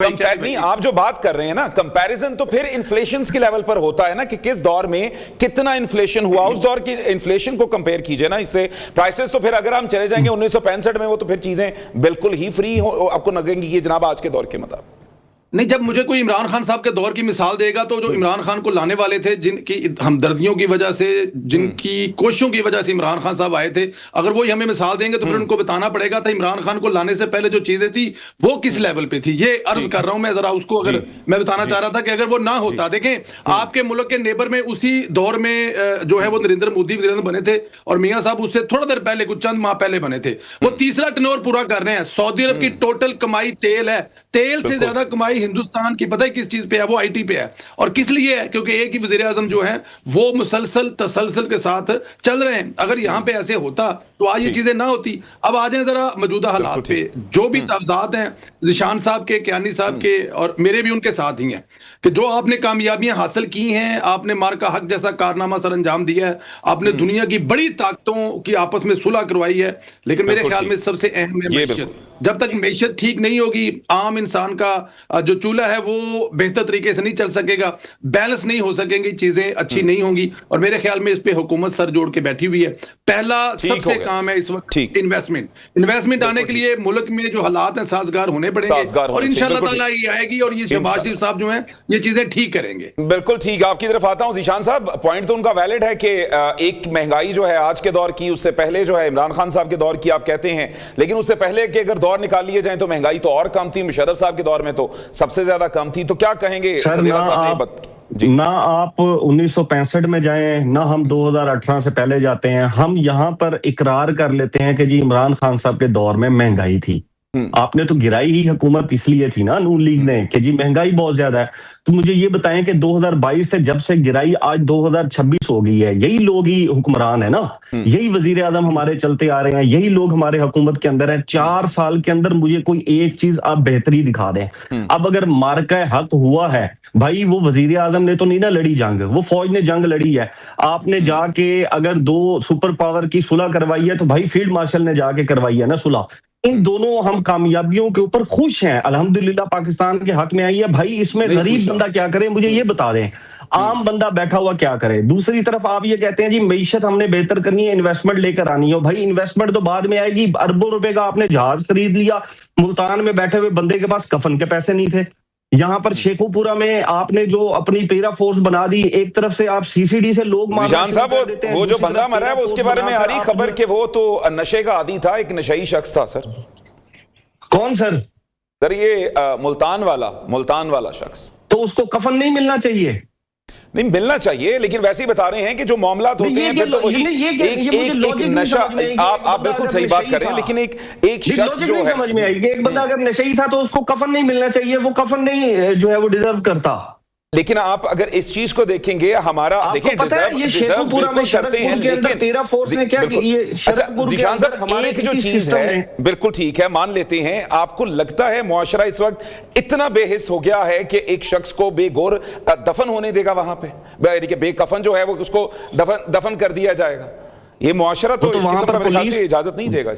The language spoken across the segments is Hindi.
नहीं, आप जो बात कर रहे हैं ना, कंपैरिजन तो फिर इन्फ्लेशन के लेवल पर होता है ना, कि किस दौर में कितना इन्फ्लेशन हुआ, उस दौर की इन्फ्लेशन को कंपेयर कीजिए ना इससे। प्राइसेस तो फिर अगर हम चले जाएंगे 1965 में, वो तो फिर चीजें बिल्कुल ही फ्री हो आपको लगेंगी कि जनाब आज के दौर के मुताबिक। नहीं, जब मुझे कोई इमरान खान साहब के दौर की मिसाल देगा तो जो इमरान खान को लाने वाले थे, जिनकी हमदर्दियों की वजह से, जिनकी कोशिशों की वजह से इमरान खान साहब आए थे, अगर वो हमें मिसाल देंगे तो फिर उनको बताना पड़ेगा था इमरान खान को लाने से पहले जो चीजें थी वो किस लेवल पे थी। ये अर्ज कर रहा हूं मैं, जरा उसको अगर मैं बताना चाह रहा था कि अगर वो ना होता, देखें आपके मुल्क के नेबर में उसी दौर में जो है वो नरेंद्र मोदी बने थे, और मियां साहब उससे थोड़ा देर पहले, कुछ चंद माह पहले बने थे। वो तीसरा टर्नओवर पूरा कर रहे हैं। सऊदी अरब की टोटल कमाई तेल है, तेल से ज्यादा कमाई हिंदुस्तान की पता है किस चीज पे है? वो आईटी पे है। और किस लिए है? क्योंकि एक ही वजीर आजम जो है वो मुसलसल तसलसल के साथ चल रहे हैं। अगर यहां पे ऐसे होता तो आज ये चीजें ना होती। अब आ जाए जरा मौजूदा हालात पे। जो भी तफजात हैं ज़िशान साहब के, कियानी साहब के, और मेरे भी उनके साथ ही हैं, कि जो आपने कामयाबियां हासिल की हैं, आपने मार का हक जैसा कारनामा सर अंजाम दिया है, आपने दुनिया की बड़ी ताकतों की आपस में सुलह करवाई है, लेकिन मेरे ख्याल में सबसे अहम है मैशत। जब तक मैशत ठीक नहीं होगी, आम इंसान का जो चूल्हा है वो बेहतर तरीके से नहीं चल सकेगा, बैलेंस नहीं हो सकेंगी, चीजें अच्छी नहीं होंगी। और मेरे ख्याल में इस पे हुकूमत सर जोड़ के बैठी हुई है। पहला सबसे काम है इस वक्त इन्वेस्टमेंट आने के लिए मुल्क में जो हालात हैं साजगार होने पड़ेंगे, और इंशाल्लाह ताला ये आएगी, और ये शहबाज शरीफ साहब जो हैं ये चीजें ठीक करेंगे। बिल्कुल ठीक, आपकी तरफ आता हूं ज़ीशान साहब। पॉइंट तो उनका वैलिड है कि एक महंगाई जो है आज के दौर की, उससे पहले जो है इमरान खान साहब के दौर की आप कहते हैं, लेकिन उससे पहले के अगर दौर निकाल लिए जाए तो महंगाई तो और कम थी। मुशर्रफ साहब के दौर में तो सबसे ज्यादा कम थी। तो क्या कहेंगे सर? ना आप 1965 में जाएं, ना हम 2018 से पहले जाते हैं। हम यहां पर इकरार कर लेते हैं कि जी इमरान खान साहब के दौर में महंगाई थी। आपने तो गिराई ही हुकूमत इसलिए थी ना, नून लीग ने, कि जी महंगाई बहुत ज्यादा है। तो मुझे ये बताएं कि 2022 से जब से गिराई आज 2026 हो गई है, यही लोग ही हुक्मरान है ना, यही वजीर आजम हमारे चलते आ रहे हैं, यही लोग हमारे हुकूमत के अंदर है। 4 साल के अंदर मुझे कोई एक चीज आप बेहतरी दिखा दें। अब अगर मार्का हक हुआ है भाई, वो वजीर आजम ने तो नहीं ना लड़ी जंग, वो फौज ने जंग लड़ी है। आपने जाके अगर 2 सुपर पावर की सुलह करवाई है तो भाई फील्ड मार्शल ने जाके करवाई है ना सुलह। इन दोनों हम कामयाबियों के ऊपर खुश हैं, अल्हम्दुलिल्लाह पाकिस्तान के हक में आई है। भाई इसमें गरीब बंदा क्या करे, मुझे ये बता दें, आम बंदा बैठा हुआ क्या करे? दूसरी तरफ आप ये कहते हैं जी मईशत हमने बेहतर करनी है, इन्वेस्टमेंट लेकर आनी है। भाई इन्वेस्टमेंट तो बाद में आएगी। अरबों रुपए का आपने जहाज खरीद लिया, मुल्तान में बैठे हुए बंदे के पास कफन के पैसे नहीं थे। यहाँ पर शेखुपुरा में आपने जो अपनी पेरा फोर्स बना दी, एक तरफ से आप सीसीडी से लोग ज़ीशान साहब, वो जो बंदा मरा है वो उसके बारे में आ रही खबर कि वो तो नशे का आदी था, एक नशई शख्स था सर। कौन सर? सर ये मुल्तान वाला शख्स। तो उसको कफन नहीं मिलना चाहिए? नहीं मिलना चाहिए, लेकिन वैसे ही बता रहे हैं कि जो मामला होते हैं फिर तो वही एक नशा। आप बिल्कुल सही बात कर रहे हैं, लेकिन एक शख्स जो है, समझ में आएगी, एक बंदा अगर नशई था तो उसको कफन नहीं मिलना चाहिए, वो कफन नहीं जो है वो डिजर्व करता। लेकिन आप अगर इस चीज को देखेंगे, हमारा देखिए ये शेखुपुरा में शरदपुर के अंदर तेरा फोर्स ने क्या किया, ये शरदपुर के अंदर हमारे जो चीज है, बिल्कुल ठीक है, मान लेते हैं। आपको लगता है मुआशरा इस वक्त इतना बेहिस हो गया है कि एक शख्स को बेगौर दफन होने देगा वहां पे, बेकफन जो है वो उसको दफन कर दिया जाएगा? ये मुआशरा तो वहां पर पुलिस इजाजत नहीं देगा।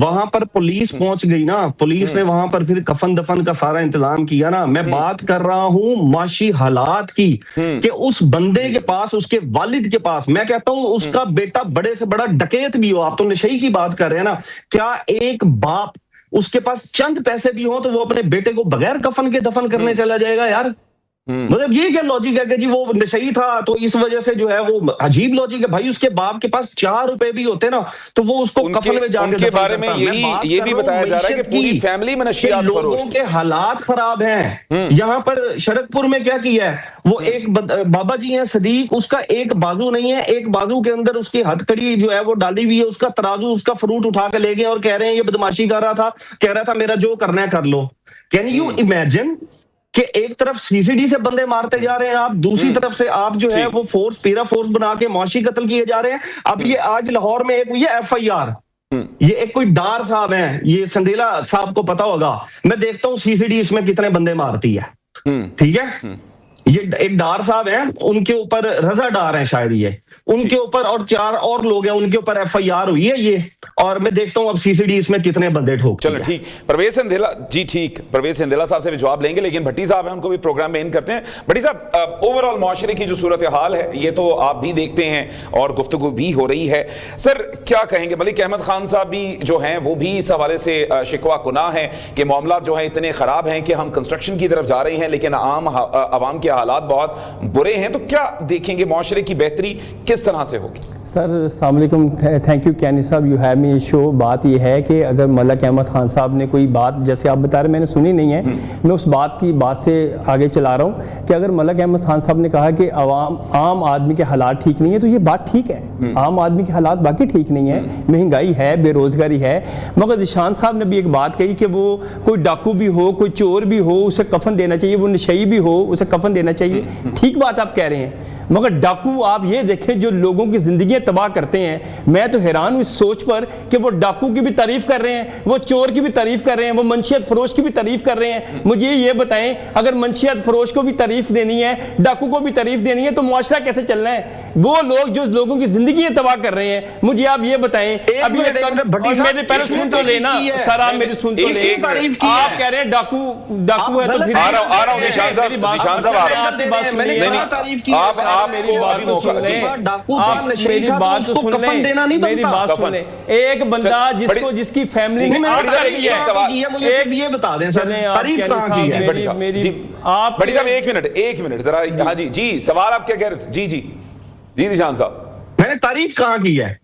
वहां पर पुलिस पहुंच गई ना, पुलिस ने वहां पर फिर कफन दफन का सारा इंतजाम किया ना। मैं बात कर रहा हूं माशी हालात की, कि उस बंदे के पास, उसके वालिद के पास, मैं कहता हूं उसका बेटा बड़े से बड़ा डकैत भी हो, आप तो नशई की बात कर रहे हैं ना, क्या एक बाप उसके पास चंद पैसे भी हो तो वो अपने बेटे को बगैर कफन के दफन करने चला जाएगा? यार मतलब ये क्या लॉजिक है कि जी वो नशई था तो इस वजह से जो है वो अजीब लॉजिक है। भाई उसके बाप के पास 4 रुपए भी होते ना तो वो उसको कफन में जाके उनके बारे में ये भी बताया जा रहा है कि पूरी फैमिली में नशियात लोगों के हालात खराब हैं। यहाँ पर शरदपुर में क्या किया है, वो एक बाबा जी हैं सदीक, उसका एक बाजू नहीं है, एक बाजू के अंदर उसकी हथकड़ी जो है वो डाली हुई है, उसका तराजू, उसका फ्रूट उठा के ले गए और कह रहे हैं ये बदमाशी कर रहा था, कह रहा था मेरा जो करना है कर लो। कैन यू इमेजिन कि एक तरफ सीसीडी से बंदे मारते जा रहे हैं आप, दूसरी तरफ से आप जो है वो पेरा फोर्स बना के मौशी कत्ल किए जा रहे हैं। अब ये आज लाहौर में एक ये FIR, ये एक कोई डार साहब हैं, ये संडेला साहब को पता होगा, मैं देखता हूं सीसीडी इसमें कितने बंदे मारती है, ठीक है? ये एक डार साहब हैं, उनके ऊपर रजा डार हैं शायद, ये उनके ऊपर और 4 और लोग हैं, उनके ऊपर FIR हुई है ये, और मैं देखता हूं अब CCD इसमें कितने बंदे ठोक। चलो ठीक, परवेज सिंधेला जी, ठीक, परवेज सिंधेला साहब से भी जवाब लेंगे, लेकिन भट्टी साहब हैं, उनको भी प्रोग्राम में इन करते हैं। भट्टी साहब, ओवरऑल माशरे की जो सूरत हाल है ये तो आप भी देखते हैं और गुफ्तगू भी हो रही है, सर क्या कहेंगे? मलिक अहमद खान साहब भी जो हैं वो भी इस हवाले से शिकवा कुना है कि मामला जो है इतने खराब हैं कि हम कंस्ट्रक्शन की तरफ जा रहे हैं लेकिन आवाम के हालात बहुत बुरे हैं, तो क्या देखेंगे माशरे की बेहतरी किस तरह से होगी? सर अस्सलाम वालेकुम, थैंक यू कैनी साहब, यू हैव मी शो। बात यह है कि अगर मलिक अहमद खान साहब ने कोई बात जैसे आप बता रहे मैंने सुनी नहीं है, मैं उस बात से आगे चला रहा हूँ कि अगर मलिक अहमद खान साहब ने कहा कि आम आदमी के हालात ठीक नहीं है तो ये बात ठीक है, आम आदमी के हालात बाकी ठीक नहीं है, महंगाई है, बेरोजगारी है, मगर ज़िशान साहब ने भी एक बात कही कि वो कोई डाकू भी हो, कोई चोर भी हो, उसे कफन देना चाहिए, वो नशई भी हो, उसे कफन देना चाहिए। ठीक बात आप कह रहे हैं, मगर डाकू आप ये देखें जो लोगों की जिंदगी तबाह करते हैं, मैं तो हैरान हूं इस सोच पर कि वो डाकू की भी तारीफ कर रहे हैं, वो चोर की भी तारीफ कर रहे हैं, वो मंशियत फरोश की भी तारीफ कर रहे हैं। मुझे ये बताएं, अगर मंशियत फरोश को भी तारीफ देनी है, डाकू को भी तारीफ देनी है, तो मुआशरा कैसे चलना है? वो लोग जो लोगों की जिंदगी तबाह कर रहे हैं, मुझे आप ये बताएं। अभी मेरे पहले सुन तो लेना सर, आप मेरी सुन तो ले। आप कह रहे हैं डाकू है तो फिर आ रहा हूं निशान साहब, निशान साहब आ रहा हूं, आपकी बात सुन लीजिए, मेरी बात तो सुन ले, आप मेरी बात तो सुन ले, मेरी बात सुन ले। एक बंदा जिसकी फैमिली ने आग कर दिया है, एक ये बता दें सर, तारीफ कहां की है? आप भट्टी साहब एक मिनट जरा, हाँ जी सवाल आप क्या कह रहे थे? जी निशान साहब, मैंने तारीफ कहां की है?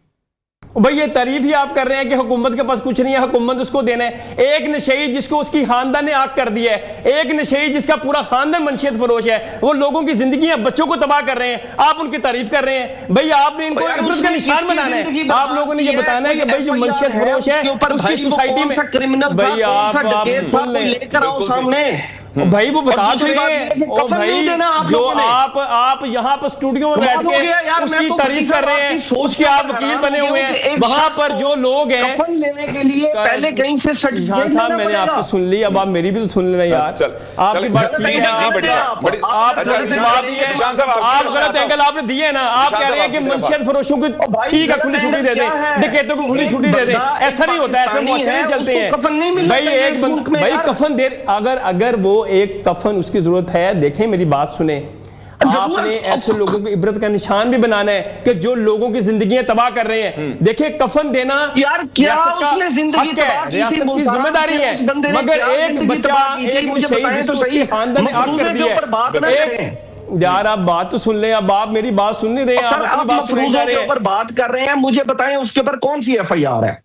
भाई ये तारीफ ही आप कर रहे हैं कि हुकूमत के पास कुछ नहीं है, हुकूमत उसको देना है। एक नशई जिसको उसकी खानदान ने आग कर दिया है, एक नशई जिसका पूरा खानदान मंशियत फरोश है, वो लोगों की जिंदगी बच्चों को तबाह कर रहे हैं, आप उनकी तारीफ कर रहे हैं। भाई आपने इनको इब्रत का निशान बनाना है, आप लोगों ने ये बताना है कि भाई जो मंशियत फरोश है उसकी सोसाइटी में, भाई आप लेकर आओ सामने, भाई वो बता तो भाई जो आप यहाँ पर स्टूडियो में बैठ के उसकी तारीफ कर रहे हैं, उसके आप वकील बने हुए हैं, वहां पर जो लोग हैं कफन लेने के लिए पहले कहीं से सर्टिफिकेट साहब, मैंने आपको सुन ली, अब आप मेरी भी तो सुन लेना यार। आपकी बात आप गलत एंगल आपने दिए ना, आप कह रहे हैं कि मंशियत फरोशों को ठीक है खुली छुट्टी दे दें, डकैतों को खुली छुट्टी दे दें, ऐसा नहीं होता, ऐसे मुआशरे चलते हैं। भाई एक भाई कफन दे, अगर वो एक कफन उसकी जरूरत है, देखें मेरी बात सुने, आपने ऐसे लोगों को इब्रत का निशान भी बनाना है कि जो लोगों की जिंदगियां तबाह कर रहे हैं। देखिए कफन देना यार क्या उसने जिंदगी तबाह की थी, रियासत की जिम्मेदारी है, मगर एक बच्चा एक शहीद तो सही खानदान ने आग कर दिया। यार आप बात तो सुन ले, अब आप मेरी बात सुन नहीं रहे, आप मफरूजों के ऊपर बात कर रहे हैं, मुझे बताएं उसके ऊपर कौन सी FIR है?